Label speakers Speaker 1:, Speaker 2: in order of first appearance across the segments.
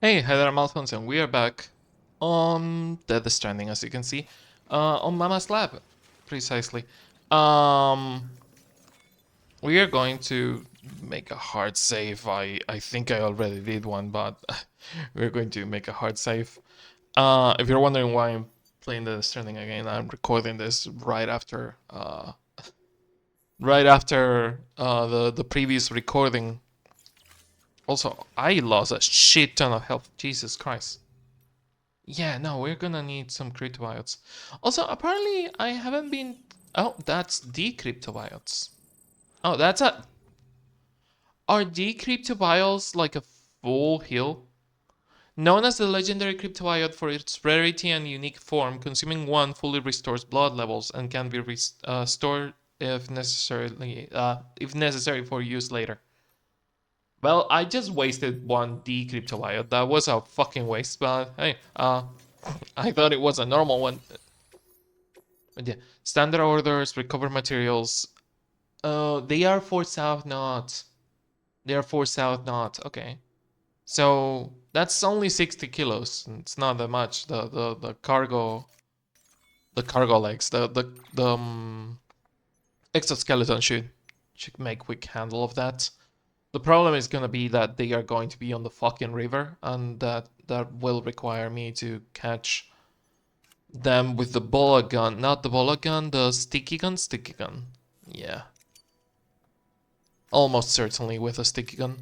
Speaker 1: Hey, hi there, I'm Alphonse, and we are back on Dead Stranding, as you can see, on Mama's lab, precisely. Um, we are going to make a hard save. I think I already did one, but we're going to make a hard save. If you're wondering why I'm playing Dead Stranding again, I'm recording this right after the previous recording. Also, I lost a shit ton of health. Jesus Christ. Yeah, no, we're gonna need some cryptobiotes. Also, apparently, I haven't been. Oh, that's the cryptobiotes. Oh, that's a. Are the cryptobiotes like a full heal? Known as the legendary cryptobiote for its rarity and unique form, consuming one fully restores blood levels and can be restored if necessary for use later. Well, I just wasted one D cryptobiote. That was a fucking waste, but hey, I thought it was a normal one. But yeah, standard orders, recover materials. Oh, they are for South Knot. They are for South Knot. Okay, so that's only 60 kilos. It's not that much. The cargo legs, the exoskeleton should make quick handle of that. The problem is gonna be that they are going to be on the fucking river, and that will require me to catch them with the bullet gun. Not the bullet gun, the sticky gun. Sticky gun. Yeah. Almost certainly with a sticky gun.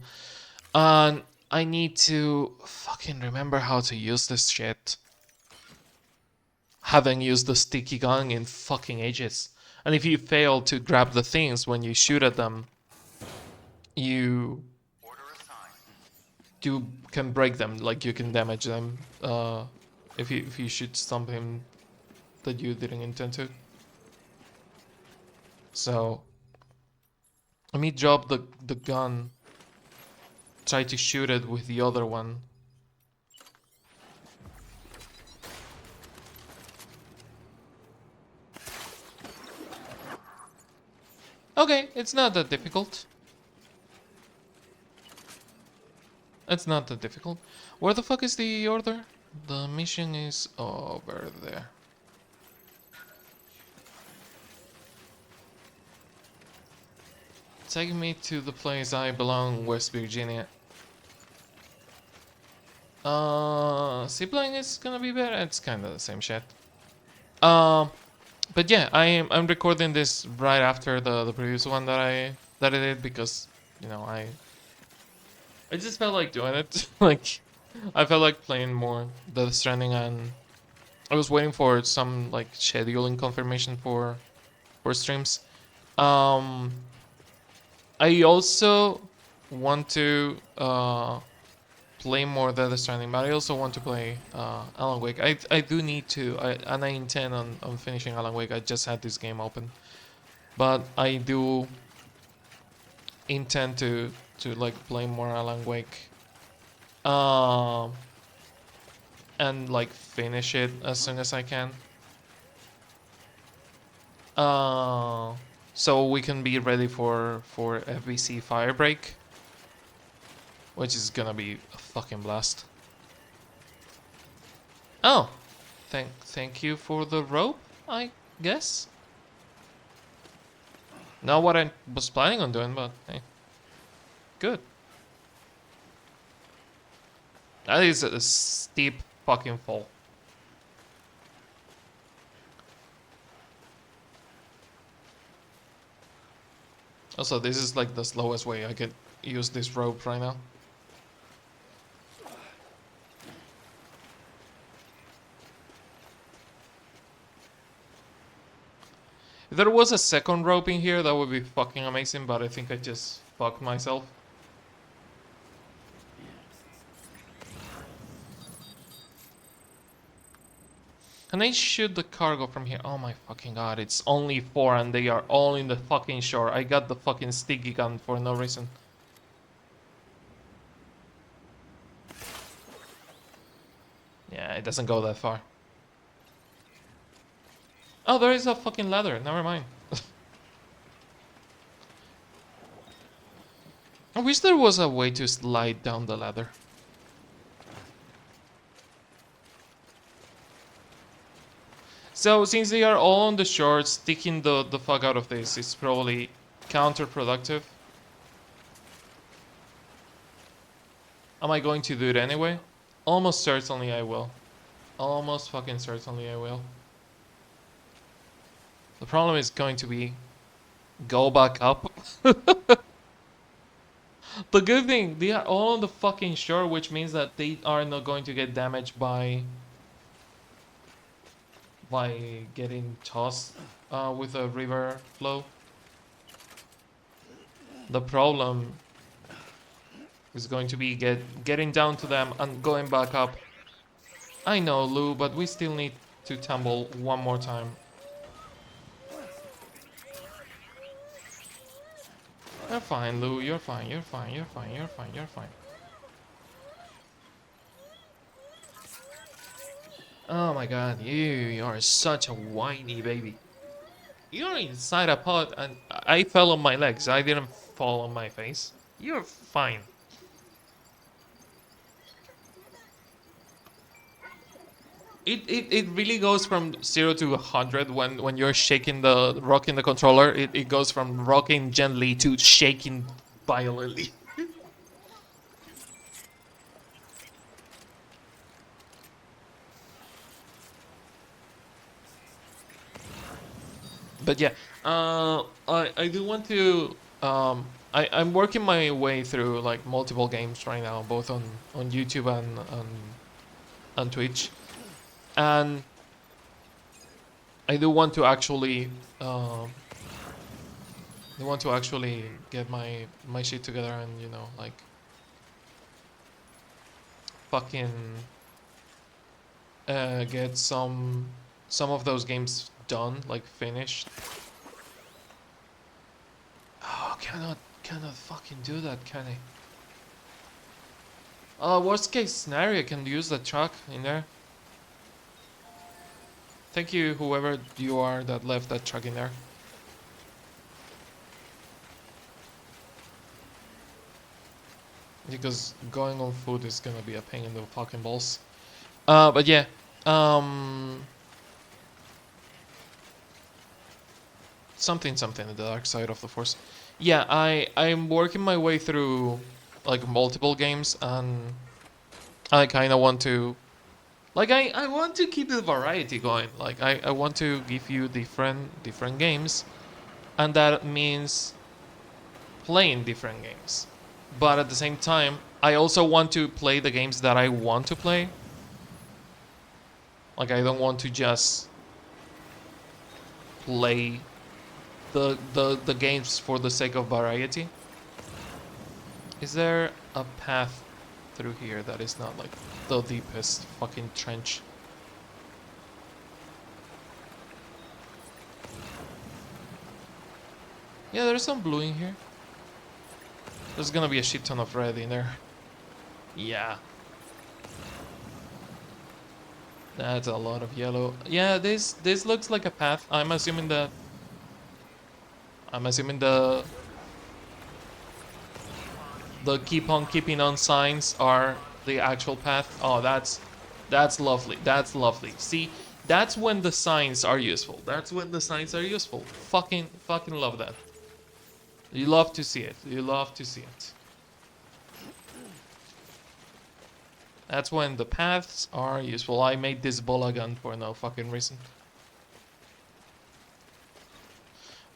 Speaker 1: And I need to fucking remember how to use this shit. Haven't used the sticky gun in fucking ages. And if you fail to grab the things when you shoot at them, you you can break them, like you can damage them. If you shoot something that you didn't intend to. So let me drop the gun. Try to shoot it with the other one. Okay, it's not that difficult. It's not that difficult. Where the fuck is the order? The mission is over there. Take me to the place I belong, West Virginia. Zipline is gonna be better. It's kind of the same shit. Um, but yeah, I'm recording this right after the previous one that I did because I just felt like doing it. Like I felt like playing more Death Stranding, and I was waiting for some like scheduling confirmation for streams. Um, I also want to play more Death Stranding, but I also want to play Alan Wake. I do need to, and I intend on finishing Alan Wake. I just had this game open, but I do intend to like play more Alan Wake, um, and like finish it as soon as I can. Uh, so we can be ready for FBC Firebreak, which is gonna be a fucking blast. Oh, thank you for the rope, I guess. Not what I was planning on doing, but hey, good. That is a steep fucking fall. Also, this is like the slowest way I could use this rope right now. If there was a second rope in here, that would be fucking amazing, but I think I just fucked myself. Can I shoot the cargo from here? Oh my fucking god, it's only 4 and they are all in the fucking shore. I got the fucking sticky gun for no reason. Yeah, it doesn't go that far. Oh, there is a fucking ladder. Never mind. I wish there was a way to slide down the ladder. So since they are all on the shore, sticking the fuck out of this is probably counterproductive. Am I going to do it anyway? Almost certainly I will. Almost fucking certainly I will. The problem is going to be go back up. The good thing, they are all on the fucking shore, which means that they are not going to get damaged by getting tossed with a river flow. The problem is going to be getting down to them and going back up. I know, Lou, but we still need to tumble one more time. You're fine, Lou. You're fine. You're fine. You're fine. You're fine. You're fine. Oh my god, you are such a whiny baby. You're inside a pot and I fell on my legs. I didn't fall on my face. You're fine. It really goes from 0 to 100 when you're rocking the controller. It goes from rocking gently to shaking violently. But yeah, I do want to I'm working my way through like multiple games right now, both on YouTube and on Twitch, and I do want to actually get my shit together and like fucking get some of those games done, like finished. Oh, cannot fucking do that, can I? Worst case scenario, I can use the truck in there. Thank you, whoever you are that left that truck in there. Because going on foot is gonna be a pain in the fucking balls. But yeah, something, the dark side of the force. Yeah, I'm working my way through like multiple games, and I kind of want to, like, I want to keep the variety going. Like, I want to give you different games, and that means playing different games. But at the same time, I also want to play the games that I want to play. Like, I don't want to just play the games for the sake of variety. Is there a path through here that is not like the deepest fucking trench? Yeah, there's some blue in here. There's gonna be a shit ton of red in there. Yeah. That's a lot of yellow. Yeah, this looks like a path. I'm assuming the keep on keeping on signs are the actual path. Oh, that's lovely. That's lovely. See, that's when the signs are useful. That's when the signs are useful. Fucking love that. You love to see it. You love to see it. That's when the paths are useful. I made this bola gun for no fucking reason.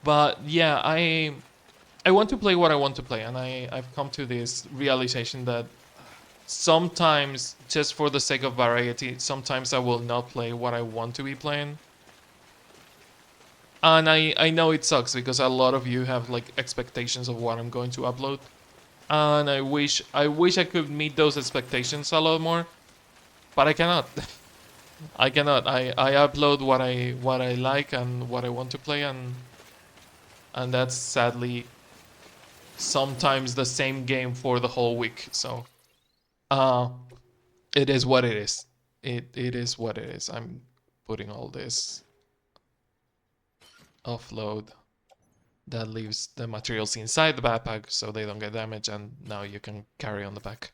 Speaker 1: But yeah, I want to play what I want to play, and I've come to this realization that sometimes, just for the sake of variety, sometimes I will not play what I want to be playing. And I know it sucks because a lot of you have like expectations of what I'm going to upload. And I wish I could meet those expectations a lot more, but I cannot. I cannot. I upload what I like and what I want to play, and that's sadly sometimes the same game for the whole week. So it is what it is. It is what it is. I'm putting all this offload that leaves the materials inside the backpack so they don't get damaged, and now you can carry on the back.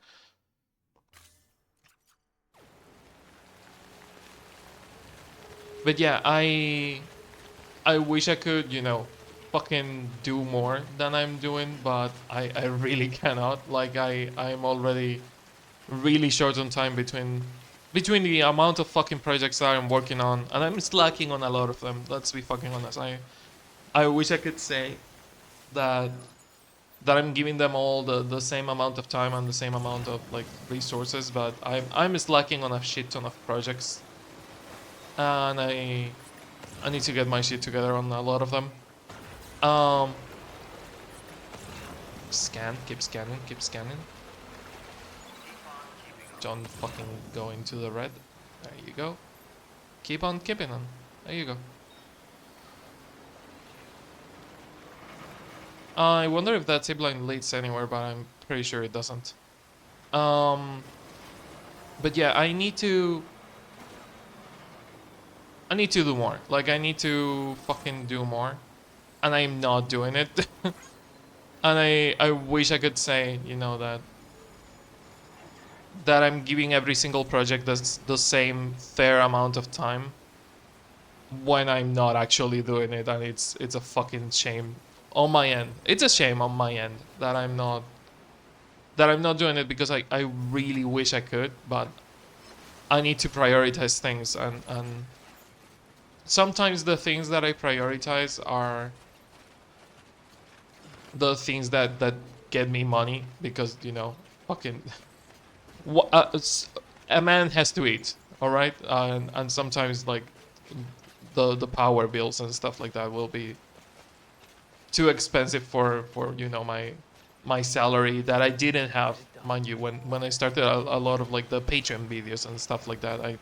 Speaker 1: But yeah, I wish I could, you know, fucking do more than I'm doing, but I really cannot. Like I'm already really short on time between the amount of fucking projects that I'm working on, and I'm slacking on a lot of them. Let's be fucking honest. I wish I could say that I'm giving them all the same amount of time and the same amount of like resources, but I'm slacking on a shit ton of projects, and I need to get my shit together on a lot of them. Um, Scan, keep scanning, keep scanning. Don't fucking go into the red. There you go. Keep on keeping on. There you go. I wonder if that zipline leads anywhere, but I'm pretty sure it doesn't. Um, but yeah, I need to do more. Like I need to fucking do more, and I'm not doing it. And I wish I could say, you know, that I'm giving every single project the same fair amount of time when I'm not actually doing it, and it's a fucking shame on my end. It's a shame on my end that I'm not doing it because I really wish I could, but I need to prioritize things, and sometimes the things that I prioritize are the things that get me money because, you know, fucking a man has to eat, all right, and sometimes like the power bills and stuff like that will be too expensive for you know my salary that I didn't have, mind you, when I started a lot of like the Patreon videos and stuff like that.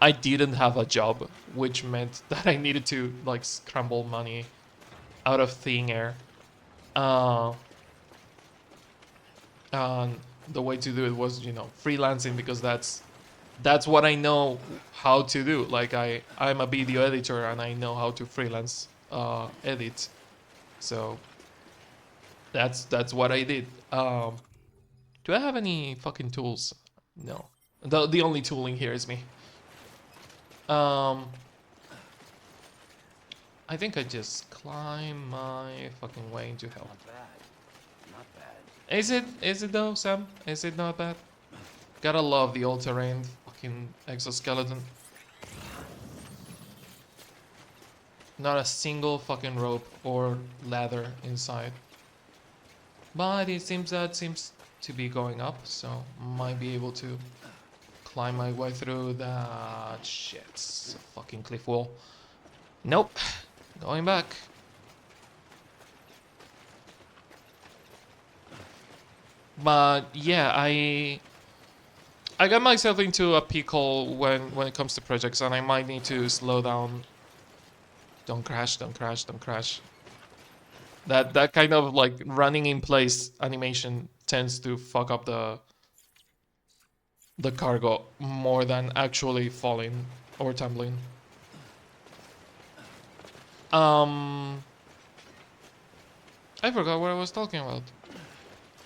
Speaker 1: I didn't have a job, which meant that I needed to like scramble money out of thin air. Uh, and the way to do it was, you know, freelancing, because that's what I know how to do. Like I'm a video editor and I know how to freelance edit. So that's what I did. Do I have any fucking tools? No. The only tooling here is me. Um, I think I just climb my fucking way into hell.
Speaker 2: Not bad. Not bad.
Speaker 1: Is it though, Sam? Is it not bad? Gotta love the all-terrain fucking exoskeleton. Not a single fucking rope or ladder inside. But it seems to be going up, so might be able to climb my way through that shit. It's a fucking cliff wall. Nope. Going back. But yeah, I got myself into a pickle when it comes to projects, and I might need to slow down. Don't crash, don't crash, don't crash. That kind of like running in place animation tends to fuck up the cargo more than actually falling or tumbling. I forgot what I was talking about.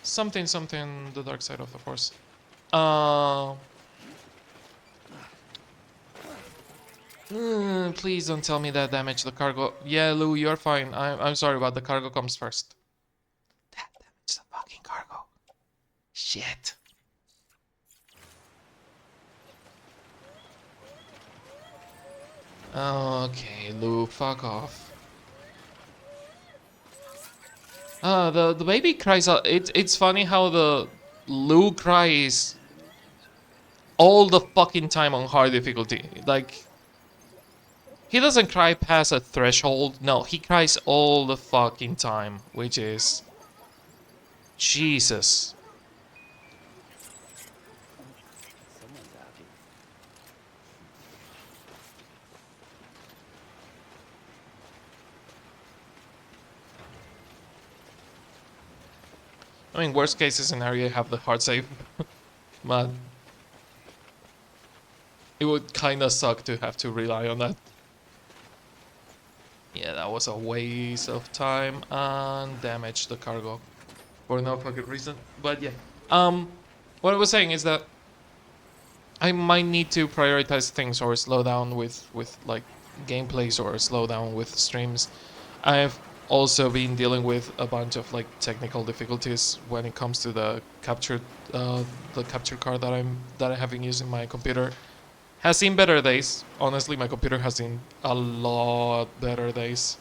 Speaker 1: Something the dark side of the force. Please don't tell me that damage the cargo. Yeah, Lou, you're fine. I'm sorry, but the cargo comes first. That damaged the fucking cargo. Shit. Okay, Lou, fuck off. The baby cries out. It's funny how the Lou cries all the fucking time on hard difficulty. Like, he doesn't cry past a threshold. No, he cries all the fucking time, which is Jesus.
Speaker 2: Someone's happy.
Speaker 1: I mean, worst case scenario, have the hard save, but it would kind of suck to have to rely on that. Yeah, that was a waste of time and damaged the cargo for no fucking reason. But yeah, what I was saying is that I might need to prioritize things or slow down with like gameplays or slow down with streams. I've also been dealing with a bunch of like technical difficulties when it comes to the capture card that I have been using. My computer has seen better days. Honestly, my computer has seen a lot better days.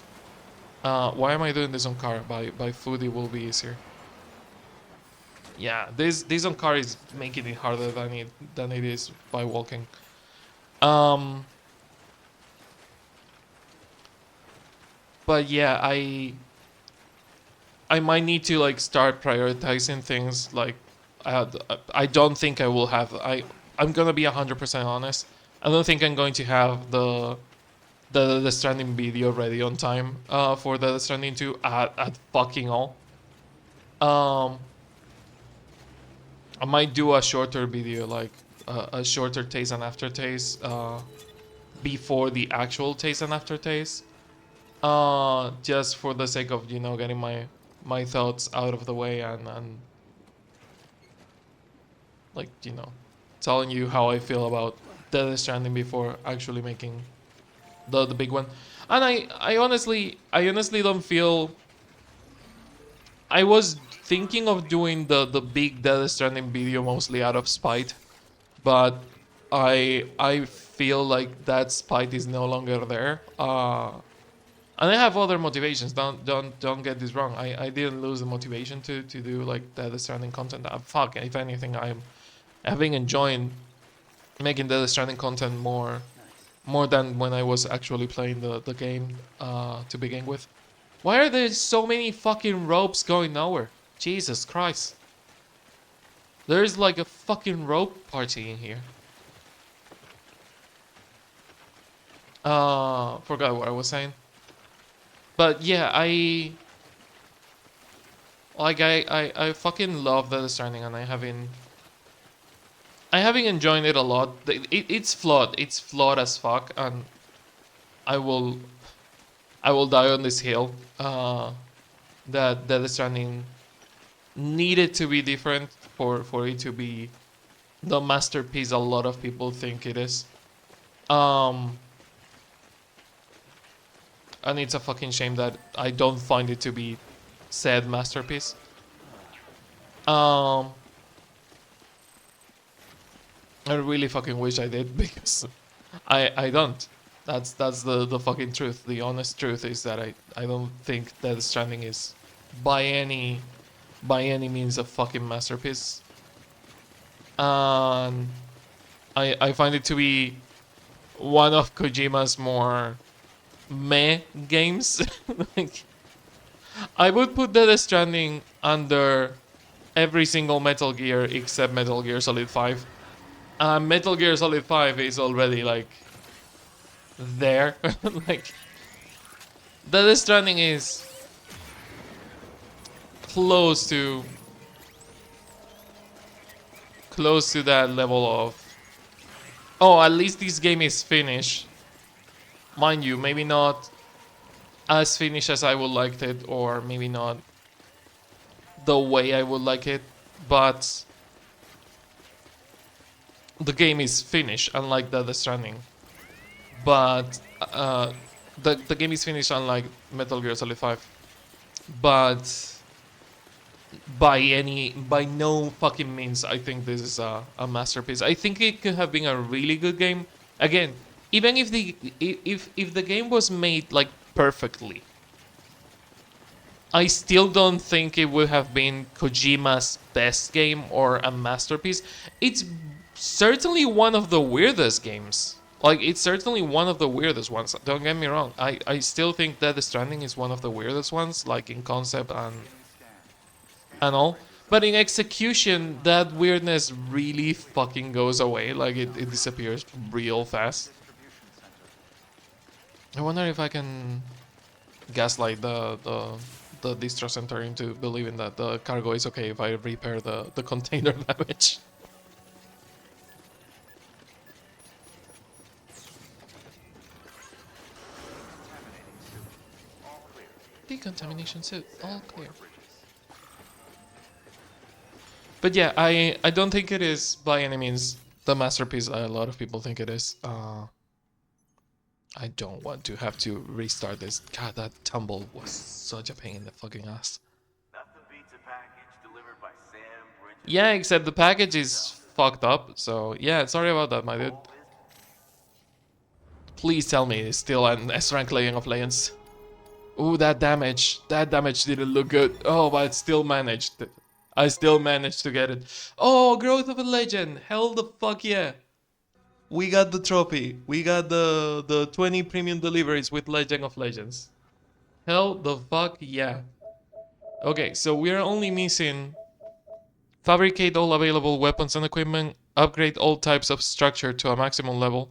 Speaker 1: Why am I doing this on car? By food it will be easier. Yeah, this on car is making it harder than it is by walking. Um, but yeah, I might need to like start prioritizing things. Like, I don't think I will have. I'm gonna be 100% honest. I don't think I'm going to have the Stranding video ready on time. For the Stranding 2 at fucking all. Um, I might do a shorter video, like a shorter taste and aftertaste. Before the actual taste and aftertaste. Just for the sake of getting my thoughts out of the way and like telling you how I feel about Death Stranding before actually making the big one. And I honestly don't feel. I was thinking of doing the big Death Stranding video mostly out of spite, but I feel like that spite is no longer there. And I have other motivations. Don't get this wrong. I didn't lose the motivation to do like Death Stranding content. Fuck. If anything, I've been enjoying making Death Stranding content more than when I was actually playing the game to begin with. Why are there so many fucking ropes going nowhere? Jesus Christ. There's like a fucking rope party in here. Forgot what I was saying. But yeah, I fucking love Death Stranding, and I having enjoyed it a lot. It's flawed. It's flawed as fuck, and I will I will die on this hill. That Death Stranding needed to be different for it to be the masterpiece a lot of people think it is. Um, and it's a fucking shame that I don't find it to be said masterpiece. Um, I really fucking wish I did because I don't. That's the fucking truth. The honest truth is that I don't think Death Stranding is by any means a fucking masterpiece. And I find it to be one of Kojima's more meh games. Like, I would put Death Stranding under every single Metal Gear except Metal Gear Solid 5. Metal Gear Solid 5 is already like there. Like, Death Stranding is close to that level of, oh, at least this game is finished. Mind you, maybe not as finished as I would like it, or maybe not the way I would like it, but the game is finished, unlike Death Stranding. But the game is finished, unlike Metal Gear Solid 5. But by no fucking means I think this is a masterpiece. I think it could have been a really good game. Again, even if the game was made like perfectly, I still don't think it would have been Kojima's best game or a masterpiece. It's certainly one of the weirdest games. Like, it's certainly one of the weirdest ones. Don't get me wrong. I still think Death Stranding is one of the weirdest ones, like in concept and all. But in execution, that weirdness really fucking goes away. Like, it disappears real fast. I wonder if I can gaslight the distro center into believing that the cargo is okay if I repair the container damage. Decontamination suit, all clear. But yeah, I don't think it is by any means the masterpiece that a lot of people think it is. I don't want to have to restart this. God, that tumble was such a pain in the fucking ass.
Speaker 3: Nothing beats a package delivered by Sam Bridges.
Speaker 1: Yeah, except the package is fucked up. So yeah, sorry about that, my dude. Please tell me it's still an S rank League of Legends. Ooh, that damage. That damage didn't look good. Oh, but it still managed. I still managed to get it. Oh, Growth of a Legend. Hell the fuck yeah. We got the trophy. We got the 20 premium deliveries with Legend of Legends. Hell the fuck yeah. Okay, so we are only missing fabricate all available weapons and equipment, upgrade all types of structure to a maximum level,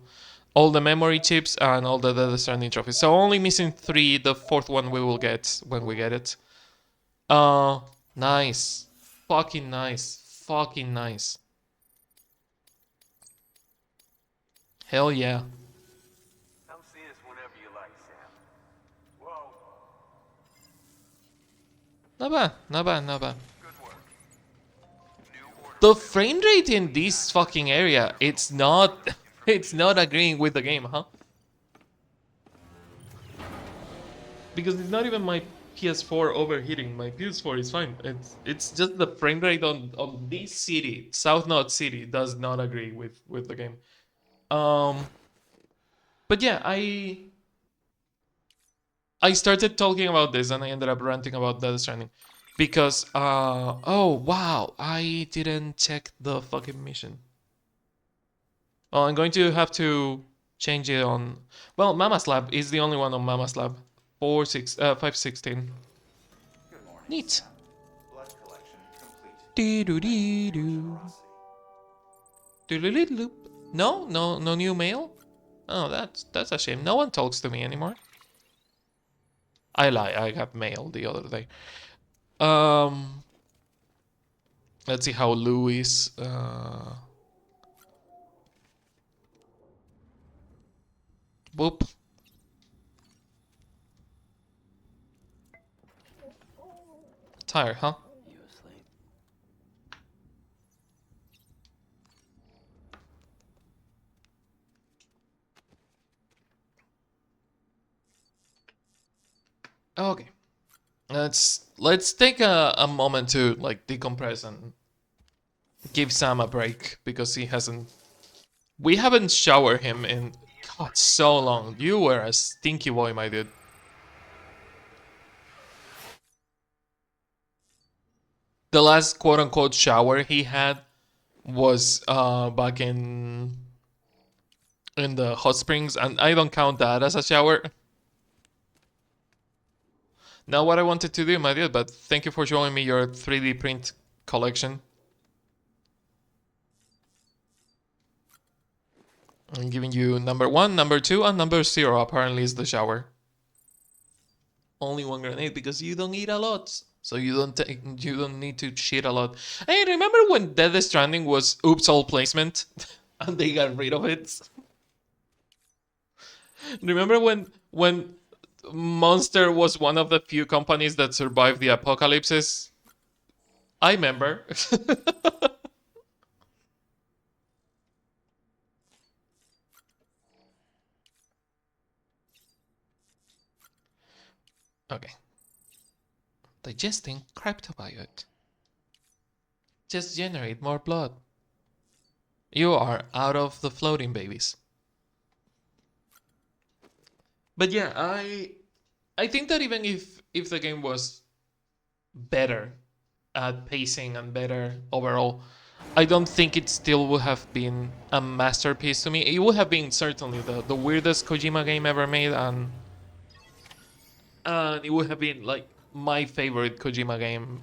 Speaker 1: all the memory chips, and all the Death Stranding trophies. So only missing 3. The 4th one we will get when we get it. Nice. Fucking nice. Fucking nice. Hell yeah.
Speaker 3: Come see us whenever you like, Sam. Whoa.
Speaker 1: Not bad, not bad, not bad.
Speaker 3: Good work. New order.
Speaker 1: The frame rate in this fucking area, it's not it's not agreeing with the game, huh? Because it's not even my PS4 overheating. My PS4 is fine. It's just the frame rate on this city, South Node City, does not agree with the game. But yeah, I started talking about this and I ended up ranting about Death Stranding because oh wow, I didn't check the fucking mission. Well, I'm going to have to change it on. Well, Mama's Lab is the only one on Mama's Lab. 516.
Speaker 3: Good morning.
Speaker 1: Neat.
Speaker 3: Sam. Blood collection complete.
Speaker 1: Dee doo dee doo. Doodle-doop. No new mail. Oh, that's a shame. No one talks to me anymore. I lie. I got mail the other day. Let's see how Louis. Whoop. Tired, huh?
Speaker 2: You asleep?
Speaker 1: Okay. Let's take a moment to like decompress and give Sam a break because he hasn't. We haven't showered him in God so long. You were a stinky boy, my dude. The last quote unquote shower he had was back in the hot springs, and I don't count that as a shower. Not what I wanted to do, my dude, but thank you for showing me your 3D print collection. I'm giving you number 1, number 2, and number 0 apparently is the shower. Only 1 grenade because you don't eat a lot. So you don't need to shit a lot. Hey, remember when Death Stranding was oops all placement? And they got rid of it? Remember when Monster was one of the few companies that survived the apocalypses? I remember. Okay. Digesting cryptobiote. Just generate more blood. You are out of the floating babies. But yeah, I think that even if the game was better at pacing and better overall, I don't think it still would have been a masterpiece to me. It would have been certainly the weirdest Kojima game ever made, and it would have been like my favorite Kojima game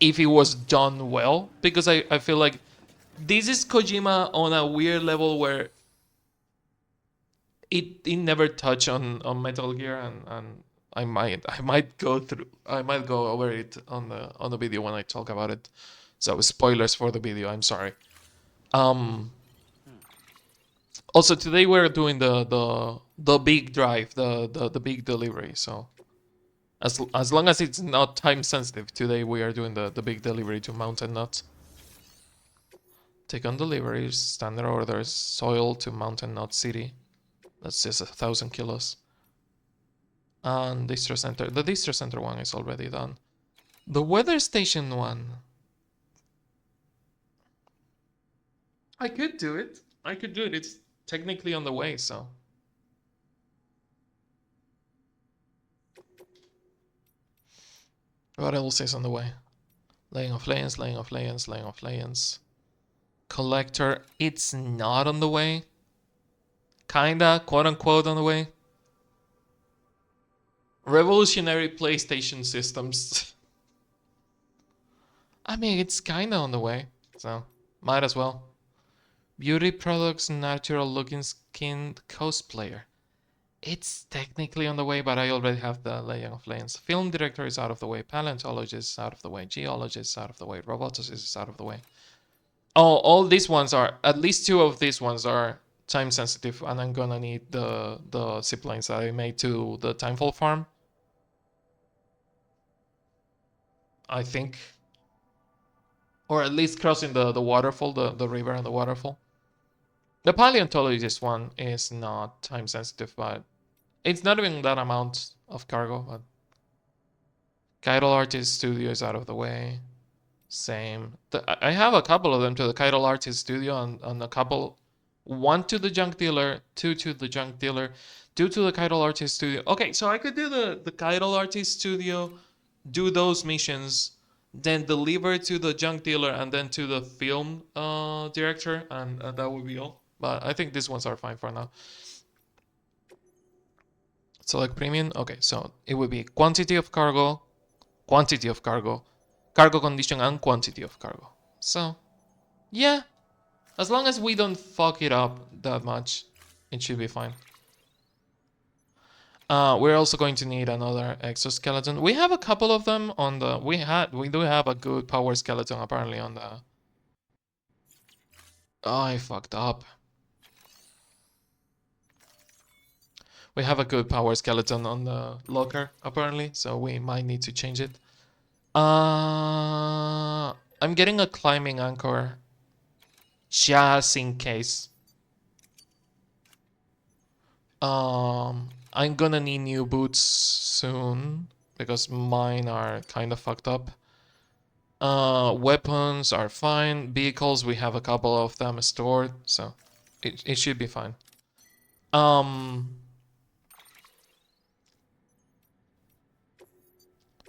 Speaker 1: if it was done well, because I feel like this is Kojima on a weird level where it never touched on Metal Gear, and I might go over it on the video when I talk about it. So spoilers for the video, I'm sorry. Also today we're doing the big drive, the big delivery, so as long as it's not time sensitive, today we are doing the big delivery to Mountain Knot. Take on deliveries, standard orders, soil to Mountain Knot City. That's just 1,000 kilos. And distro center. The distro center one is already done. The weather station one. I could do it. I could do it. It's technically on the way, so. What else is on the way? Laying of Legends, Laying of Legends, Laying of Legends. Collector, it's not on the way. Kinda, quote unquote, on the way. Revolutionary PlayStation systems. I mean, it's kinda on the way, so might as well. Beauty products, natural looking skin, cosplayer. It's technically on the way, but I already have the Laying of Legends. Film director is out of the way. Paleontologist is out of the way. Geologist is out of the way. Roboticist is out of the way. Oh, all these ones are, at least 2 of these ones are time sensitive, and I'm gonna need the ziplines that I made to the Timefall farm. I think. Or at least crossing the waterfall, the river and the waterfall. The paleontologist one is not time sensitive, but it's not even that amount of cargo. But Chiral Artist Studio is out of the way. Same. I have a couple of them to the Chiral Artist Studio and a couple. 1 to the junk dealer, 2 to the junk dealer, 2 to the Chiral Artist Studio. Okay, so I could do the Chiral Artist Studio, do those missions, then deliver to the junk dealer and then to the film director, and that would be all. But I think these ones are fine for now. Select premium. Okay, so it would be quantity of cargo, cargo condition, and quantity of cargo. So, yeah, as long as we don't fuck it up that much, it should be fine. We're also going to need another exoskeleton. We have a couple of them on the. We do have a good power skeleton apparently on the. Oh, I fucked up. We have a good power skeleton on the locker apparently, so we might need to change it. I'm getting a climbing anchor just in case. I'm gonna need new boots soon because mine are kind of fucked up. Weapons are fine. Vehicles, we have a couple of them stored, so it should be fine.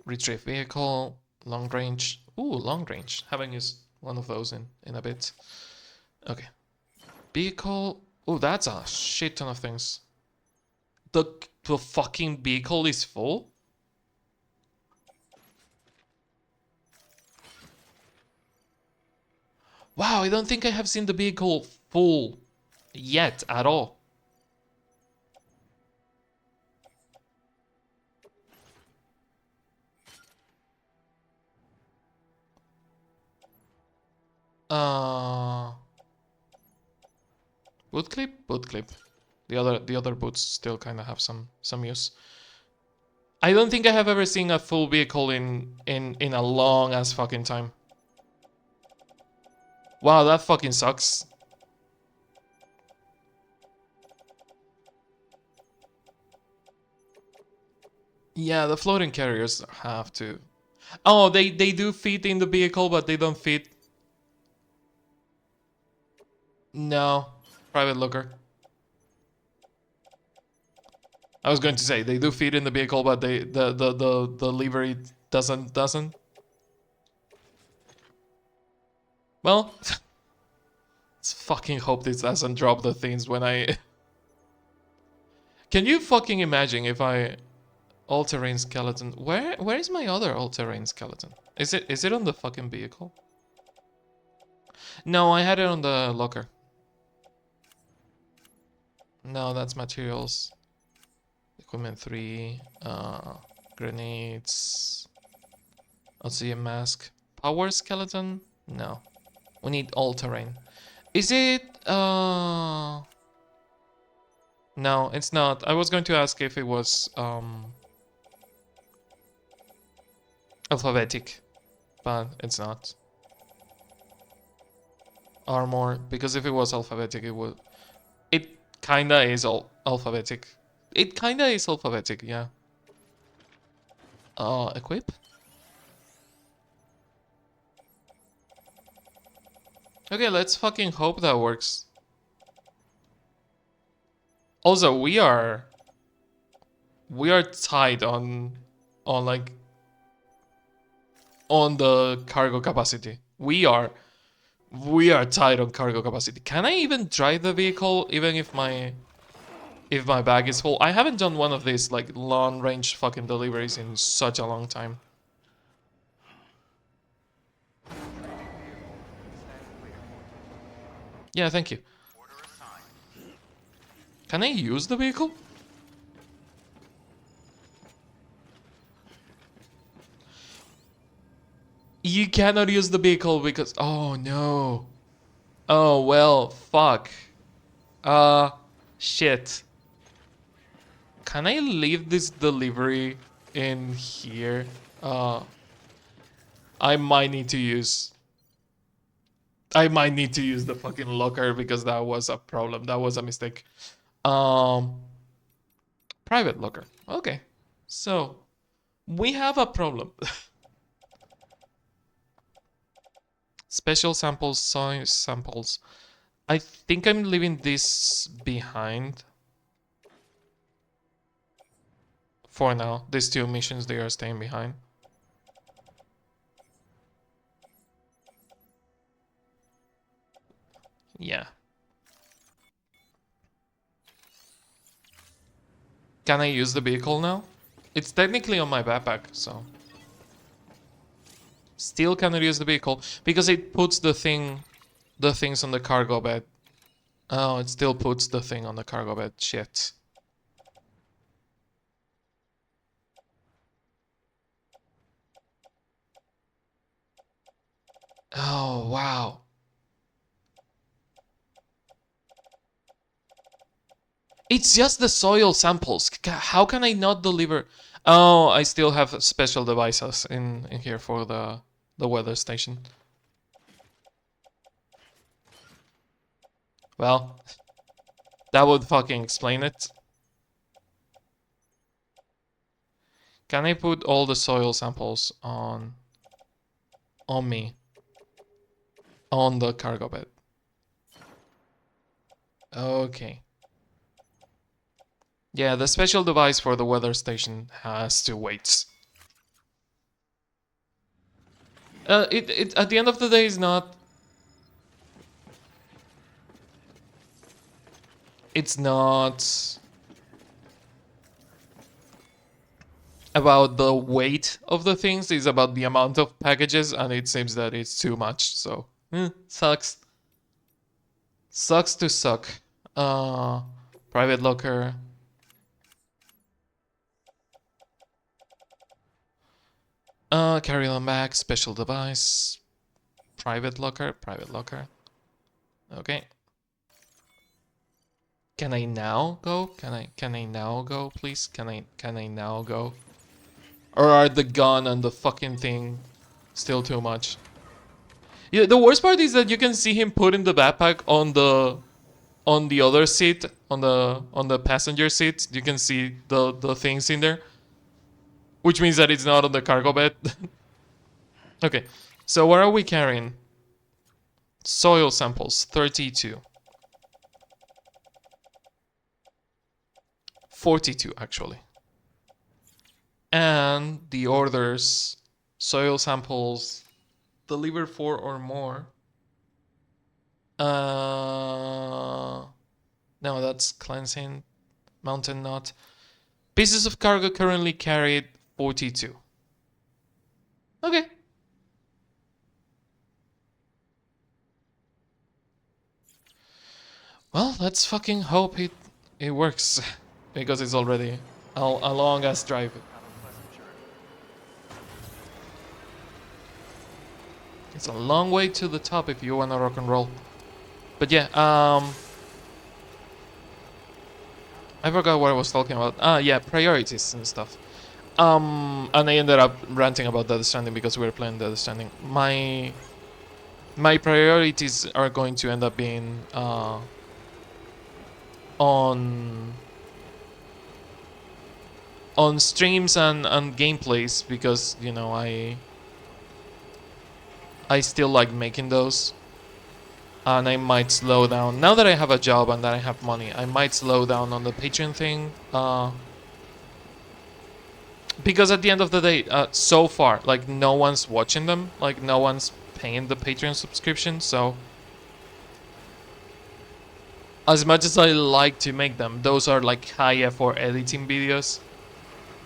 Speaker 1: Retrieve vehicle, long range. Ooh, long range. Haven't used one of those in a bit. Okay. Vehicle. Ooh, that's a shit ton of things. The fucking vehicle is full? Wow, I don't think I have seen the vehicle full yet at all. Boot clip? Boot clip. The other boots still kind of have some use. I don't think I have ever seen a full vehicle in a long ass fucking time. Wow, that fucking sucks. Yeah, the floating carriers have to. Oh, they do fit in the vehicle, but they don't fit. No, private locker. I was going to say they do fit in the vehicle, but the livery doesn't. Well, let's fucking hope this doesn't drop the things when I. Can you fucking imagine if I all-terrain skeleton? Where is my other all-terrain skeleton? Is it on the fucking vehicle? No, I had it on the locker. No, that's materials. Equipment 3, grenades. I'll see a mask. Power skeleton? No. We need all terrain. Is it no, it's not. I was going to ask if it was alphabetic, but it's not. Armor, because if it was alphabetic it kinda is alphabetic. It kinda is alphabetic, yeah. Equip? Okay, let's fucking hope that works. Also, we are tight on like on the cargo capacity. We are tight on cargo capacity. Can I even drive the vehicle even if my bag is full? I haven't done one of these like long range fucking deliveries in such a long time. Yeah, thank you. Can I use the vehicle? You cannot use the vehicle because... Oh, no. Oh, well, fuck. Shit. Can I leave this delivery in here? I might need to use... I might need to use the fucking locker because that was a problem. That was a mistake. Private locker. Okay. So, we have a problem. Special samples, soy samples. I think I'm leaving this behind. For now. These two missions, they are staying behind. Yeah. Can I use the vehicle now? It's technically on my backpack, so... Still cannot use the vehicle because it puts the things on the cargo bed. Oh, it still puts the thing on the cargo bed. Shit. Oh, wow. It's just the soil samples. How can I not deliver? Oh, I still have special devices in here for the weather station. Well, that would fucking explain it. Can I put all the soil samples on me? On the cargo bed. Okay. Yeah, the special device for the weather station has to wait. It at the end of the day is not... It's not about the weight of the things, it's about the amount of packages, and it seems that it's too much, so... sucks. Sucks to suck. Private locker. Carry-on bag, special device. Private locker. Okay. Can I now go? Can I now go, please? Can I now go? Or are the gun and the fucking thing still too much? Yeah, the worst part is that you can see him putting the backpack on the other seat, on the passenger seat. You can see the things in there, which means that it's not on the cargo bed. Okay, so what are we carrying? Soil samples, 32. 42, actually. And the orders, soil samples, deliver 4 or more. No, that's cleansing. Mountain knot. Pieces of cargo currently carried, 42. Okay. Well, let's fucking hope it works. Because it's already a long ass drive. It's a long way to the top if you wanna rock and roll. But yeah, I forgot what I was talking about. Yeah, priorities and stuff. And I ended up ranting about Death Stranding because we were playing Death Stranding. My priorities are going to end up being on streams and gameplays, because you know I still like making those, and I might slow down now that I have a job and that I have money. I might slow down on the Patreon thing, because at the end of the day, so far, like, no one's watching them, like no one's paying the Patreon subscription. So as much as I like to make them, those are like high effort editing videos,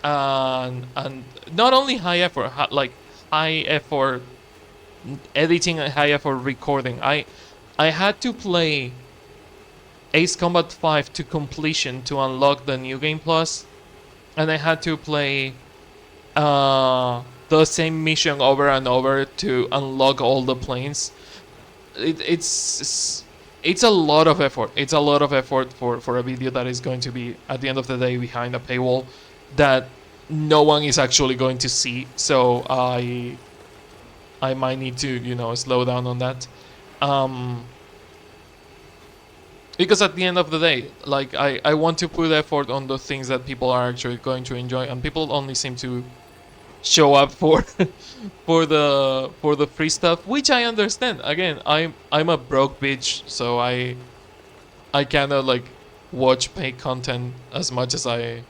Speaker 1: and not only high effort, like high effort editing and high effort recording. I had to play Ace Combat 5 to completion to unlock the New Game Plus, and I had to play the same mission over and over to unlock all the planes. It's a lot of effort. It's a lot of effort for a video that is going to be, at the end of the day, behind a paywall that no one is actually going to see. So I might need to, you know, slow down on that. Because at the end of the day, like, I want to put effort on the things that people are actually going to enjoy, and people only seem to show up for for the free stuff, which I understand. Again, I'm a broke bitch, so I cannot like watch paid content as much as I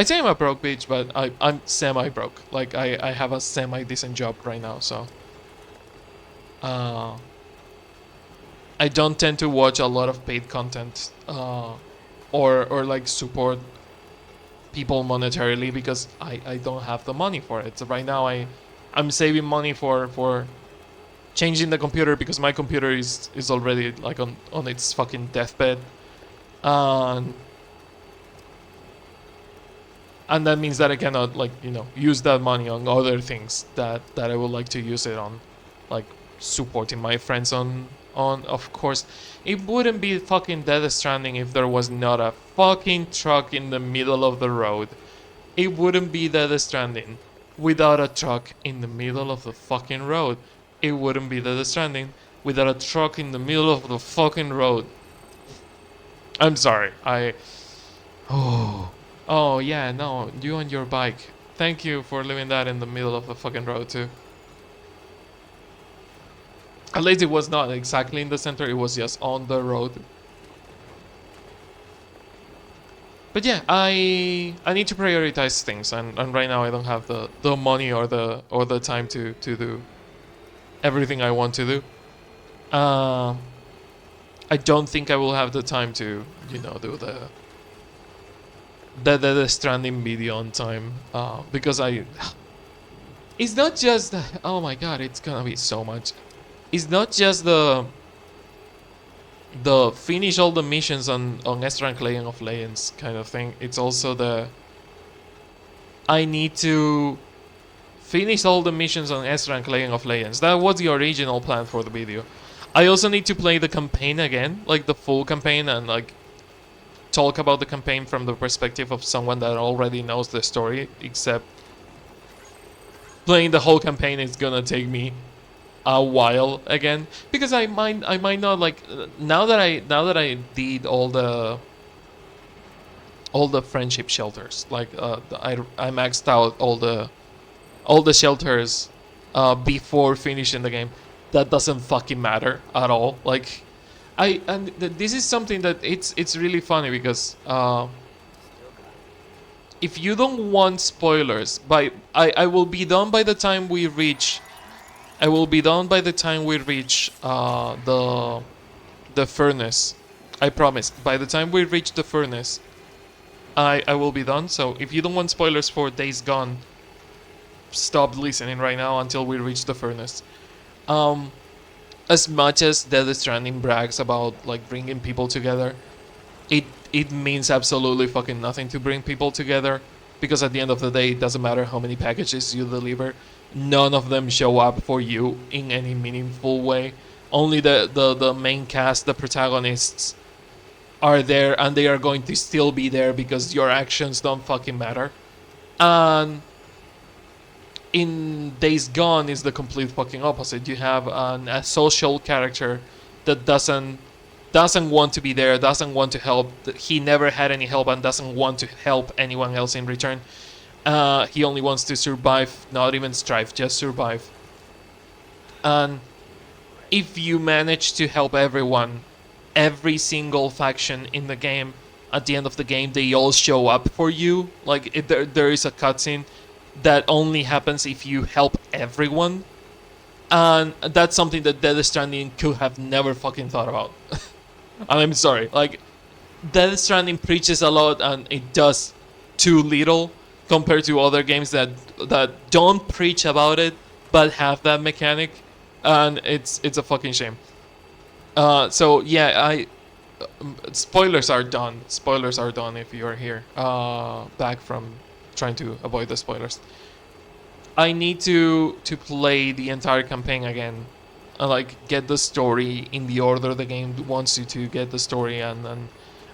Speaker 1: say I'm a broke bitch, but I'm semi broke. Like I have a semi decent job right now, so I don't tend to watch a lot of paid content, or like support people monetarily, because I don't have the money for it. So right now I'm saving money for changing the computer, because my computer is already like on its fucking deathbed, and that means that I cannot, like, you know, use that money on other things that I would like to use it on, like supporting my friends on of course. It wouldn't be fucking Death Stranding if there was not a fucking truck in the middle of the road. It wouldn't be Death Stranding without a truck in the middle of the fucking road. It wouldn't be Death Stranding without a truck in the middle of the fucking road. I'm sorry. Oh yeah, no, you and your bike. Thank you for leaving that in the middle of the fucking road too. At least it was not exactly in the center, it was just on the road. But yeah, I need to prioritize things, and right now I don't have the money or the time to do everything I want to do. I don't think I will have the time to, you know, do the Stranding video on time, because it's not just, oh my god, it's gonna be so much. It's not just the finish all the missions on Stranding of Legends kind of thing. It's also I need to finish all the missions on Stranding of Legends. That was the original plan for the video. I also need to play the campaign again, like the full campaign, and like talk about the campaign from the perspective of someone that already knows the story, except playing the whole campaign is gonna take me a while again, because I might not, like, now that I did all the friendship shelters, like I maxed out all the shelters before finishing the game. That doesn't fucking matter at all. Like this is something that it's really funny, because if you don't want spoilers, I will be done by the time we reach the furnace. I promise. By the time we reach the furnace, I will be done. So if you don't want spoilers for Days Gone, stop listening right now until we reach the furnace. As much as Death Stranding brags about like bringing people together, it means absolutely fucking nothing to bring people together, because at the end of the day, it doesn't matter how many packages you deliver. None of them show up for you in any meaningful way. Only the main cast, the protagonists, are there, and they are going to still be there because your actions don't fucking matter. And in Days Gone is the complete fucking opposite. You have a social character that doesn't doesn't want to be there, doesn't want to help. He never had any help and doesn't want to help anyone else in return. He only wants to survive, not even strive, just survive. And if you manage to help everyone, every single faction in the game, at the end of the game, they all show up for you. Like, there is a cutscene that only happens if you help everyone. And that's something that Death Stranding could have never fucking thought about. I'm sorry. Like, Death Stranding preaches a lot and it does too little compared to other games that don't preach about it but have that mechanic, and it's a fucking shame. So yeah, spoilers are done. Spoilers are done if you are here. Back from trying to avoid the spoilers. I need to play the entire campaign again, and like get the story in the order the game wants you to get the story, and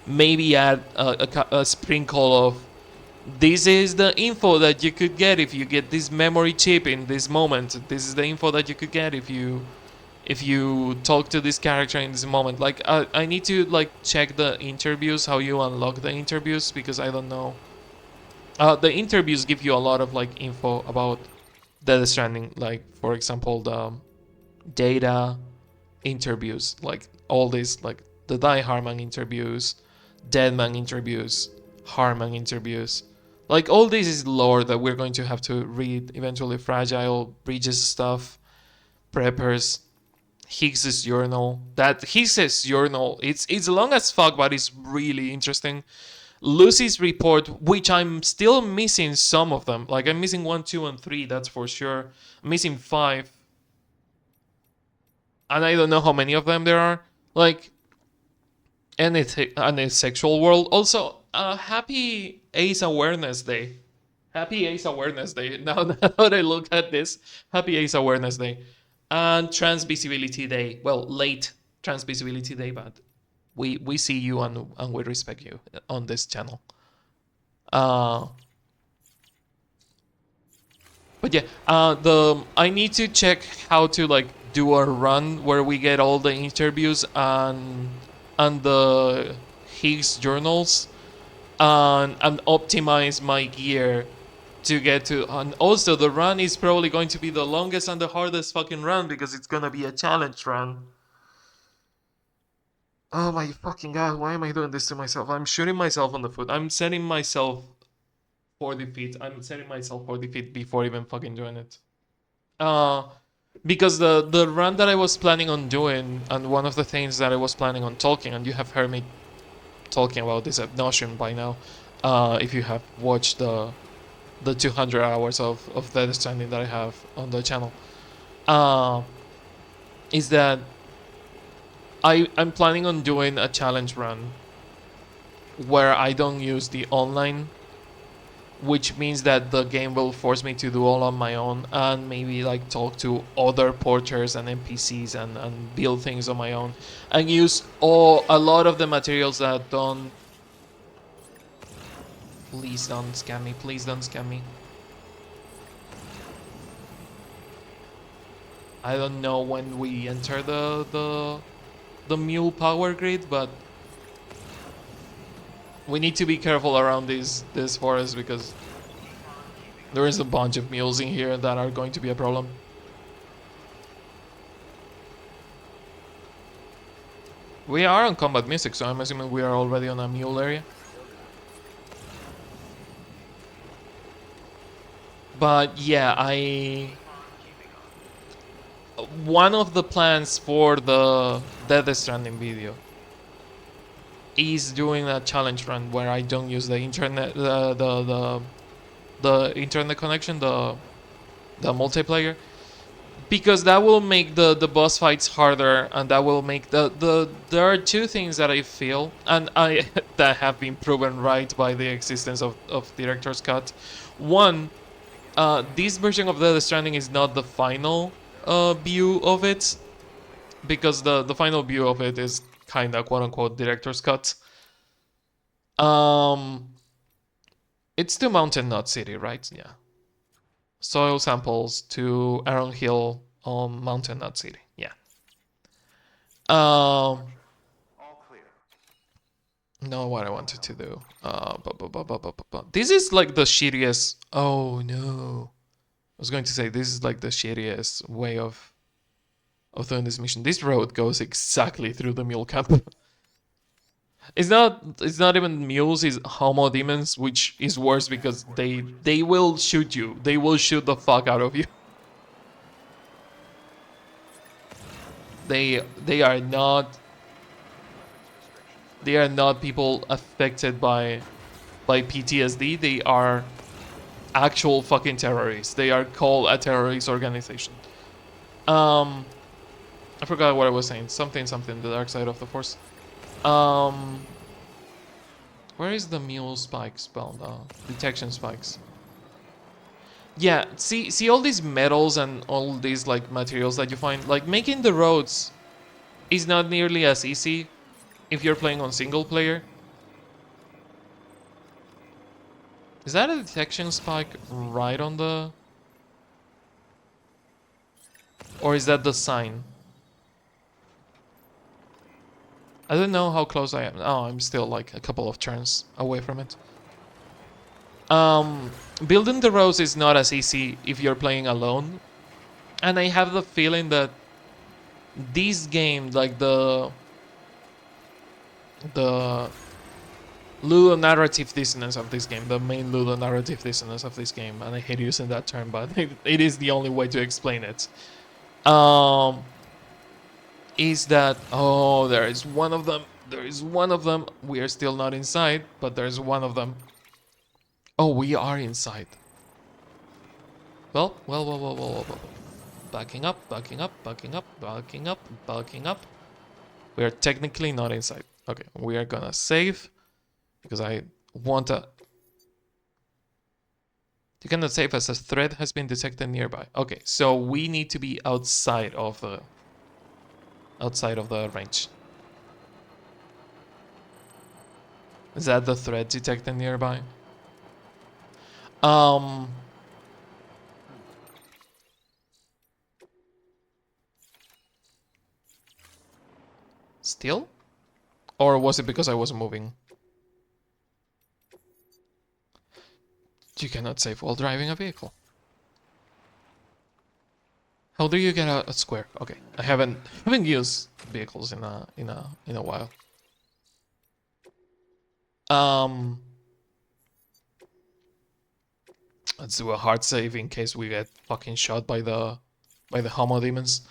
Speaker 1: maybe add a sprinkle of this is the info that you could get if you get this memory chip in this moment. This is the info that you could get if you talk to this character in this moment. Like I need to like check the interviews, how you unlock the interviews, because I don't know. The interviews give you a lot of like info about Death Stranding, like for example the data interviews, like all these, like the Die Harman interviews, Deadman interviews, Harman interviews. Like all this is lore that we're going to have to read eventually. Fragile, Bridges stuff, Preppers, Higgs's journal. That Higgs's journal, it's long as fuck, but it's really interesting. Lucy's report, which I'm still missing some of them. Like I'm missing 1, 2, and 3, that's for sure. I'm missing 5. And I don't know how many of them there are. Like, and it's a sexual world. Also, happy AIDS Awareness Day. Happy AIDS Awareness Day. Now that I look at this, happy AIDS Awareness Day. And Trans Visibility Day. Well, late Trans Visibility Day, but we see you and we respect you on this channel. But yeah, I need to check how to like do a run where we get all the interviews and the Higgs journals, and optimize my gear to get to. And also, the run is probably going to be the longest and the hardest fucking run because it's gonna be a challenge run. Oh my fucking god, why am I doing this to myself? I'm shooting myself on the foot. I'm setting myself for defeat. I'm setting myself for defeat before even fucking doing it. Because the run that I was planning on doing, and one of the things that I was planning on talking, and you have heard me talking about this ad nauseum by now, if you have watched the 200 hours of Death Stranding that I have on the channel, is that I'm planning on doing a challenge run where I don't use the online, which means that the game will force me to do all on my own and maybe like talk to other porters and NPCs and build things on my own and use a lot of the materials that don't. Please don't scam me, please don't scam me. I don't know when we enter the mule power grid, but we need to be careful around this forest because there is a bunch of mules in here that are going to be a problem. We are on combat music, so I'm assuming we are already on a mule area. But yeah, one of the plans for the Death Stranding video is doing a challenge run where I don't use the internet, the internet connection, the multiplayer, because that will make the boss fights harder, and that will make there are two things that I feel, and I that have been proven right by the existence of Director's Cut. One, this version of Death Stranding is not the final view of it, because the final view of it is kind of quote unquote Director's Cut. It's to Mountain Knot City, right? Yeah. Soil samples to Aaron Hill on Mountain Knot City. Yeah. know what I wanted to do. This is like the shittiest. Oh no! I was going to say this is like the shittiest way of doing this mission. This road goes exactly through the mule camp. It's not even mules, it's homo demons, which is worse because they will shoot you. They will shoot the fuck out of you. They are not people affected by PTSD. They are actual fucking terrorists. They are called a terrorist organization. I forgot what I was saying. Something, the dark side of the force. Where is the mule spike spell now? Detection spikes. Yeah, see all these metals and all these like materials that you find. Like making the roads is not nearly as easy if you're playing on single player. Is that a detection spike right on the... Or is that the sign? I don't know how close I am. Oh, I'm still like a couple of turns away from it. Building the roads is not as easy if you're playing alone. And I have the feeling that this game, like the ludonarrative dissonance of this game, the main ludonarrative dissonance of this game, and I hate using that term, but it is the only way to explain it, is that, oh, there is one of them. There is one of them. We are still not inside, but there's one of them. Oh, we are inside. Well. Backing up. We are technically not inside. Okay, we are gonna save because I want to... You cannot save as a threat has been detected nearby. Okay, so we need to be outside of the range. Is that the threat detected nearby? Still? Or was it because I wasn't moving? You cannot save while driving a vehicle. How do you get a square? Okay, I haven't used vehicles in a while. Let's do a hard save in case we get fucking shot by the homo demons.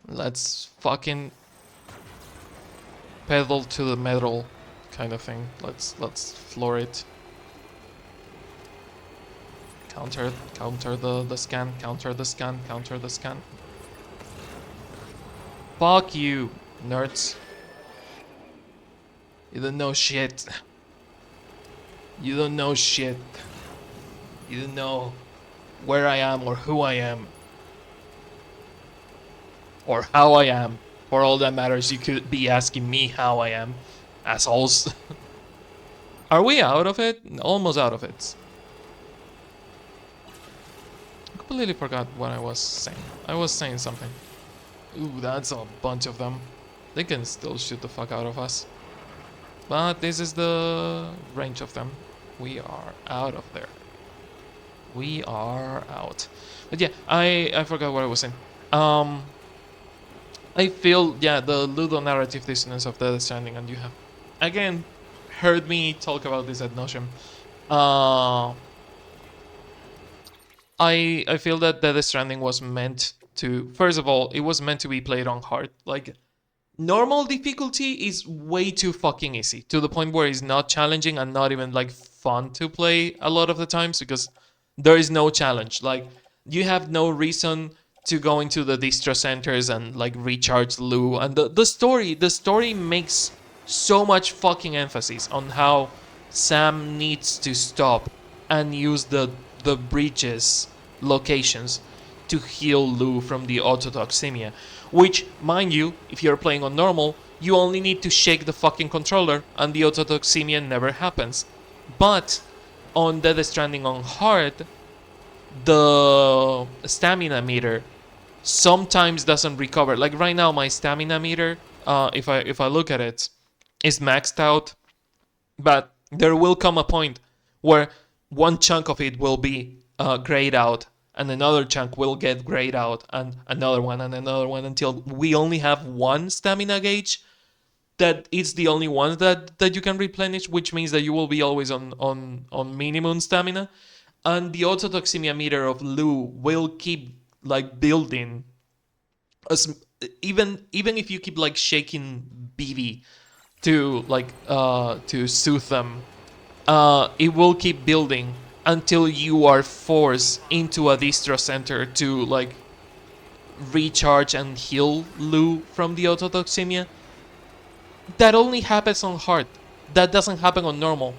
Speaker 1: Let's fucking pedal to the metal kind of thing. Let's floor it. Counter the scan, counter the scan. Fuck you, nerds. You don't know shit. You don't know shit. You don't know where I am or who I am. Or how I am. For all that matters, you could be asking me how I am. Assholes. Are we out of it? Almost out of it. I completely forgot what I was saying. I was saying something. Ooh, that's a bunch of them. They can still shoot the fuck out of us. But this is the range of them. We are out of there. We are out. But yeah, I forgot what I was saying. I feel, yeah, the ludonarrative dissonance of Death Stranding, and you have, again, heard me talk about this ad nauseum. I feel that Death Stranding was meant to, first of all, it was meant to be played on hard. Like, normal difficulty is way too fucking easy, to the point where it's not challenging and not even, like, fun to play a lot of the times, because there is no challenge. Like, you have no reason to go into the distro centers and like recharge Lou, and the story makes so much fucking emphasis on how Sam needs to stop and use the bridges locations to heal Lou from the autotoxemia, which, mind you, if you're playing on normal, you only need to shake the fucking controller and the autotoxemia never happens. But on Death Stranding on hard, the stamina meter sometimes doesn't recover. Like right now, my stamina meter, if I look at it, is maxed out, but there will come a point where one chunk of it will be grayed out, and another chunk will get grayed out, and another one, until we only have one stamina gauge that is the only one that you can replenish, which means that you will be always on minimum stamina, and the autotoxemia meter of Lou will keep like building, as even if you keep like shaking BB to like to soothe them, it will keep building until you are forced into a distro center to like recharge and heal Lou from the autotoxemia. That only happens on hard. That doesn't happen on normal.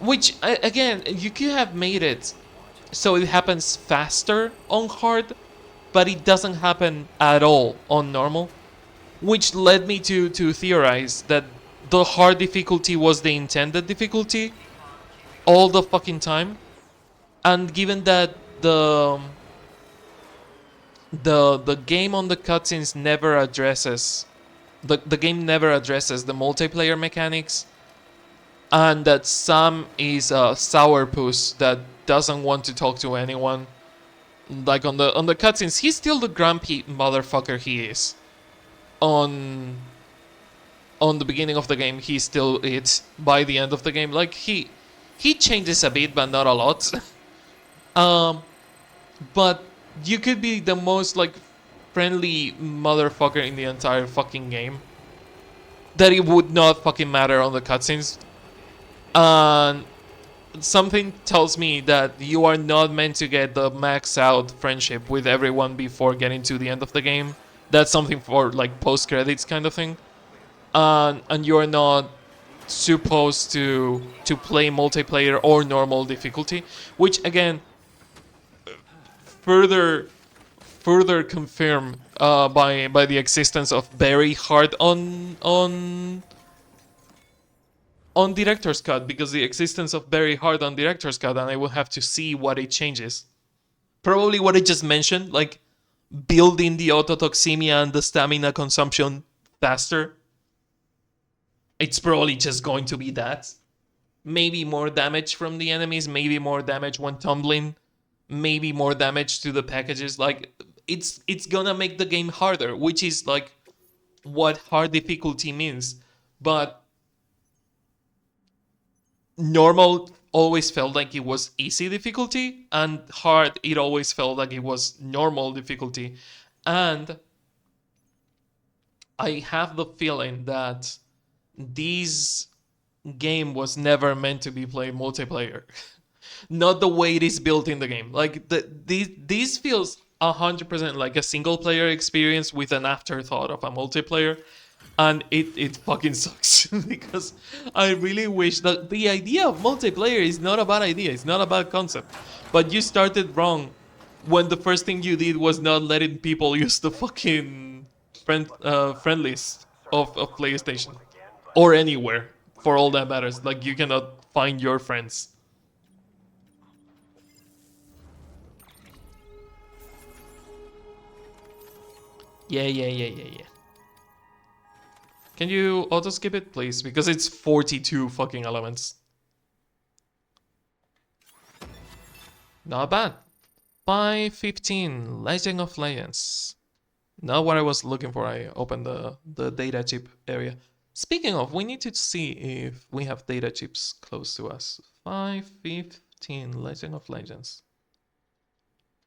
Speaker 1: Which again, you could have made it so it happens faster on hard, but it doesn't happen at all on normal. Which led me to theorize that the hard difficulty was the intended difficulty all the fucking time. And given that the game on the cutscenes never addresses the game never addresses the multiplayer mechanics, and that Sam is a sourpuss that doesn't want to talk to anyone. Like on the cutscenes, he's still the grumpy motherfucker he is. On the beginning of the game, he still is. By the end of the game, like he changes a bit, but not a lot. But you could be the most like friendly motherfucker in the entire fucking game, that it would not fucking matter on the cutscenes. And something tells me that you are not meant to get the max out friendship with everyone before getting to the end of the game. That's something for like post credits kind of thing. And you're not supposed to play multiplayer or normal difficulty, which again further confirmed by the existence of very hard on director's cut, because the existence of very hard on director's cut, and I will have to see what it changes. Probably what I just mentioned, like building the autotoxemia and the stamina consumption faster. It's probably just going to be that. Maybe more damage from the enemies, maybe more damage when tumbling, maybe more damage to the packages. Like it's gonna make the game harder, which is like what hard difficulty means. But normal always felt like it was easy difficulty, and hard it always felt like it was normal difficulty. And I have the feeling that this game was never meant to be played multiplayer. Not the way it is built in the game. Like this feels 100% like a single player experience with an afterthought of a multiplayer, and it fucking sucks. Because I really wish that the idea of multiplayer is not a bad idea. It's not a bad concept, but you started wrong when the first thing you did was not letting people use the fucking friend list of PlayStation or anywhere for all that matters. Like you cannot find your friends. Yeah. Can you auto skip it, please? Because it's 42 fucking elements. Not bad. 515, Legend of Legends. Not what I was looking for. I opened the data chip area. Speaking of, we need to see if we have data chips close to us. 515, Legend of Legends.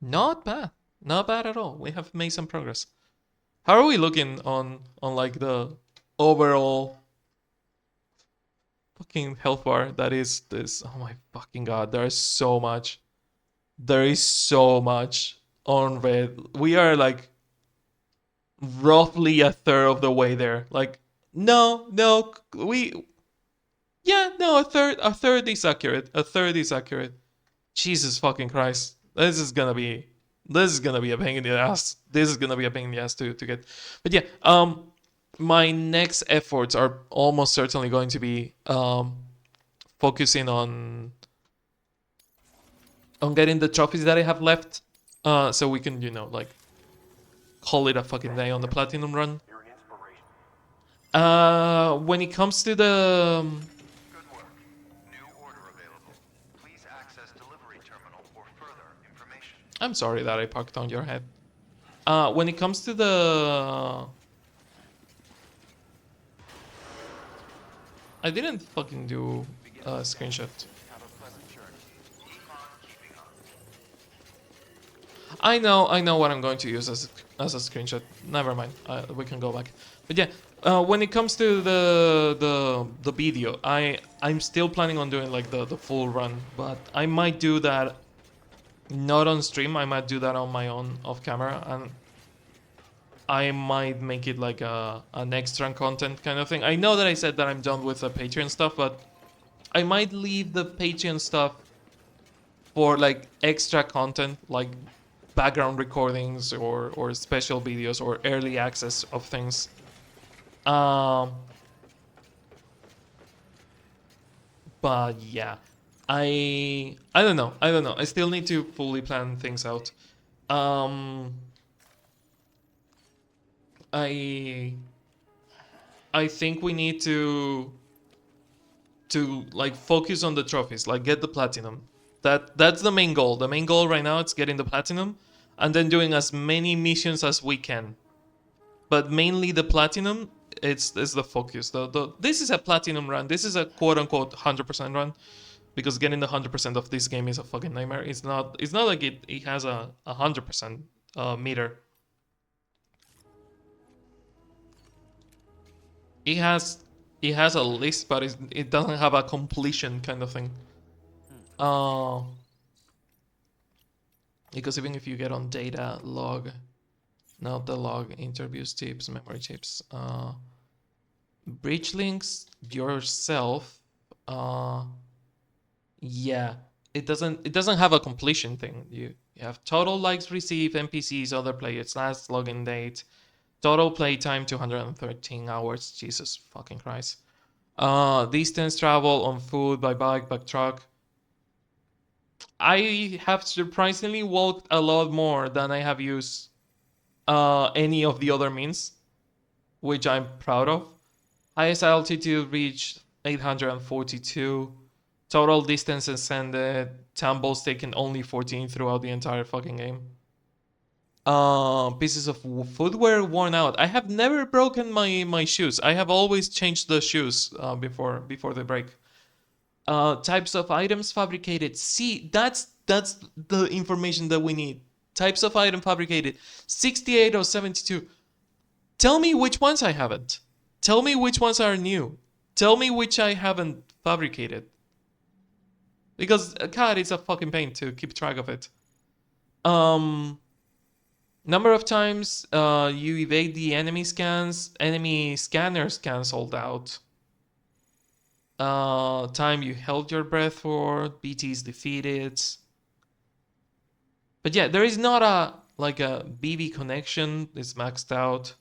Speaker 1: Not bad. Not bad at all. We have made some progress. How are we looking on like the overall fucking health bar that is this? Oh my fucking god, there is so much. There is so much on red. We are like roughly a third of the way there. Like no, a third is accurate. A third is accurate. Jesus fucking Christ. This is gonna be a pain in the ass. This is gonna be a pain in the ass to get. But yeah, my next efforts are almost certainly going to be focusing on getting the trophies that I have left, so we can like call it a fucking day on the platinum run.
Speaker 3: Your inspiration.
Speaker 1: When it comes to the
Speaker 4: Good work. New order available. Please access delivery terminal for further information.
Speaker 1: I'm sorry that I parked on your head. When it comes to the I didn't fucking do a screenshot.
Speaker 4: Have a pleasant journey. Keep on keeping on.
Speaker 1: I know what I'm going to use as a screenshot. Never mind. We can go back. But yeah, when it comes to the video, I'm still planning on doing like the full run, but I might do that not on stream. I might do that on my own off camera, and I might make it like an extra content kind of thing. I know that I said that I'm done with the Patreon stuff, but I might leave the Patreon stuff for like extra content, like background recordings or special videos or early access of things. But yeah, I don't know. I still need to fully plan things out. I think we need to like focus on the trophies, like get the platinum. That's the main goal. The main goal right now is getting the platinum and then doing as many missions as we can. But mainly the platinum is the focus. This is a platinum run. This is a quote unquote 100% run because getting the 100% of this game is a fucking nightmare. It's not like it has a 100% meter. It has a list, but it doesn't have a completion kind of thing. Because even if you get on data log, not the log, interviews, tips, memory chips, bridge links yourself, yeah, it doesn't have a completion thing. You have total likes received, NPCs, other players, last login date, total playtime 213 hours. Jesus fucking Christ. Distance travel on foot, by bike, by truck. I have surprisingly walked a lot more than I have used any of the other means, which I'm proud of. Highest altitude reached 842. Total distance ascended. Tumbles taken only 14 throughout the entire fucking game. Pieces of footwear worn out. I have never broken my shoes. I have always changed the shoes before they break. Types of items fabricated. See, that's the information that we need. Types of item fabricated. 68 or 72. Tell me which ones I haven't. Tell me which ones are new. Tell me which I haven't fabricated. Because God, it's a fucking pain to keep track of it. Number of times you evade the enemy scans. Enemy scanners cancelled out. Time you held your breath for. BTs defeated. But yeah, there is not a BB connection. It's maxed out.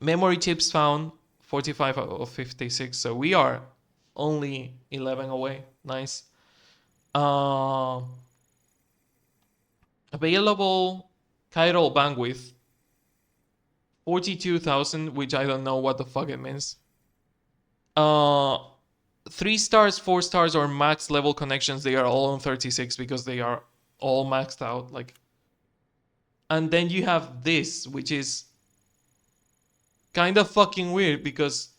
Speaker 1: Memory chips found. 45 of 56. So we are only 11 away. Nice. Available chiral bandwidth 42,000, which I don't know what the fuck it means. 3 stars, 4 stars, or max level connections, they are all on 36 because they are all maxed out. Like, and then you have this, which is kind of fucking weird because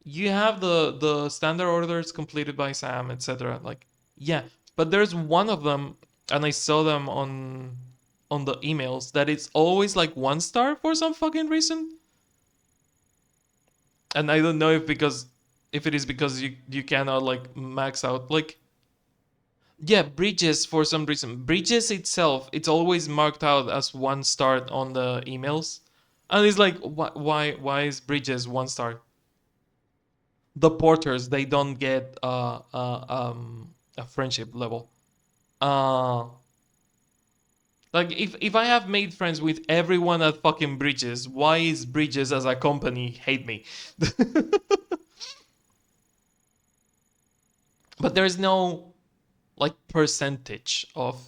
Speaker 1: you have the standard orders completed by Sam, etc. Like, yeah, but there's one of them, and I saw them on the emails, that it's always like 1 star for some fucking reason. And I don't know if it is because you cannot like max out, like, yeah, bridges for some reason. Bridges itself, it's always marked out as 1 star on the emails, and it's like, why is bridges 1 star? The porters, they don't get a friendship level. Like, if I have made friends with everyone at fucking Bridges, why is Bridges as a company hate me? But there's no like percentage of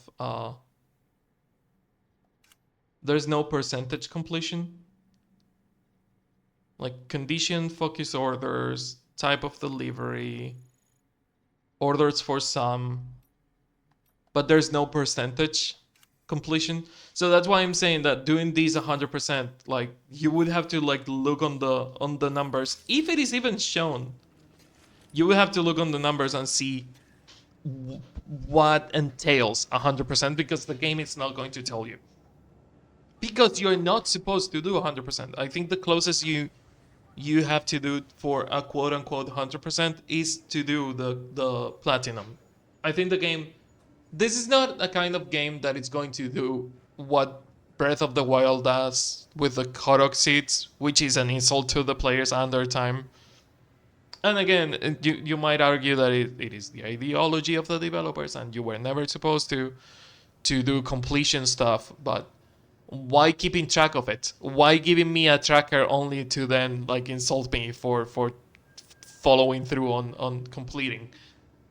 Speaker 1: there's no percentage completion. Like condition, focus orders, type of delivery, orders for some, but there's no percentage completion. So that's why I'm saying that doing these 100%, like you would have to like look on the numbers, if it is even shown. You would have to look on the numbers and see what entails 100% because the game is not going to tell you. Because you're not supposed to do 100%. I think the closest you have to do for a quote unquote 100% is to do the platinum. I think the game, this is not a kind of game that is going to do what Breath of the Wild does with the Korok seeds, which is an insult to the players and their time. And again, you might argue that it is the ideology of the developers and you were never supposed to do completion stuff, but why keeping track of it? Why giving me a tracker only to then like insult me for following through on completing?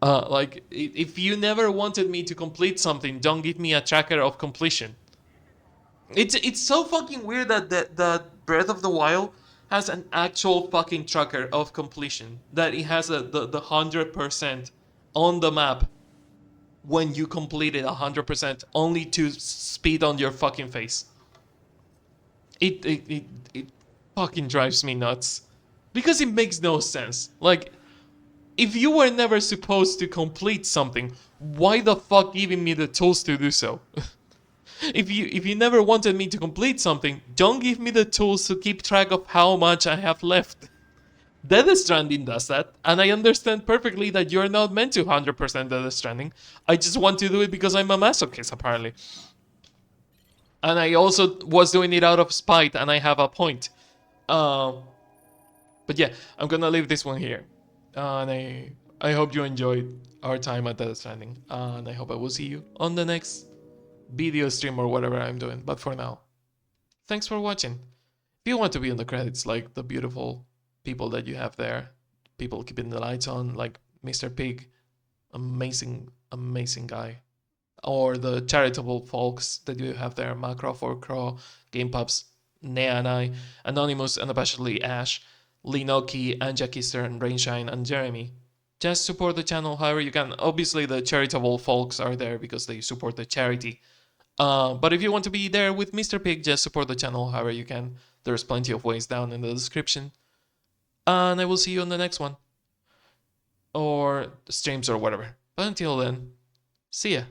Speaker 1: Like if you never wanted me to complete something, don't give me a tracker of completion. It's so fucking weird that Breath of the Wild has an actual fucking tracker of completion. That it has the 100% on the map when you complete it 100% only to spit on your fucking face. It fucking drives me nuts because it makes no sense. Like if you were never supposed to complete something, why the fuck giving me the tools to do so? If you never wanted me to complete something, don't give me the tools to keep track of how much I have left. Death Stranding does that, and I understand perfectly that you're not meant to 100% Death Stranding. I just want to do it because I'm a masochist, apparently. And I also was doing it out of spite, and I have a point. But yeah, I'm gonna leave this one here. And I hope you enjoyed our time at Death Stranding. And I hope I will see you on the next video stream or whatever I'm doing. But for now, thanks for watching. If you want to be in the credits like the beautiful people that you have there, people keeping the lights on like Mr. Pig, amazing, amazing guy. Or the charitable folks that you have there, Macro, for Crow, Game Pups, Nea and I, Anonymous, and especially Ash, Linoki, Anja Kister, Rainshine, and Jeremy. Just support the channel however you can. Obviously, the charitable folks are there because they support the charity. But if you want to be there with Mr. Pig, just support the channel however you can. There's plenty of ways down in the description. And I will see you on the next one. Or streams or whatever. But until then, see ya.